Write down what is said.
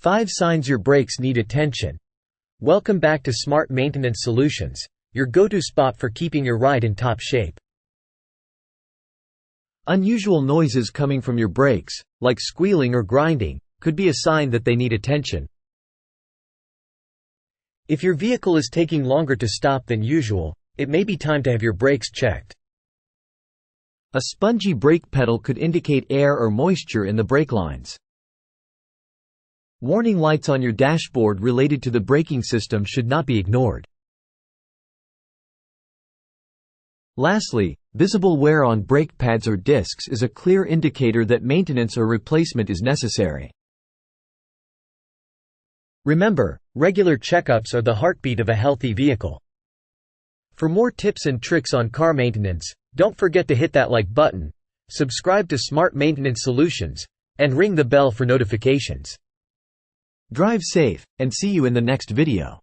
5 signs your brakes need attention. Welcome back to Smart Maintenance Solutions, your go-to spot for keeping your ride in top shape. Unusual noises coming from your brakes, like squealing or grinding, could be a sign that they need attention. If your vehicle is taking longer to stop than usual, it may be time to have your brakes checked. A spongy brake pedal could indicate air or moisture in the brake lines. Warning lights on your dashboard related to the braking system should not be ignored. Lastly, visible wear on brake pads or discs is a clear indicator that maintenance or replacement is necessary. Remember, regular checkups are the heartbeat of a healthy vehicle. For more tips and tricks on car maintenance, don't forget to hit that like button, subscribe to Smart Maintenance Solutions, and ring the bell for notifications. Drive safe, and see you in the next video.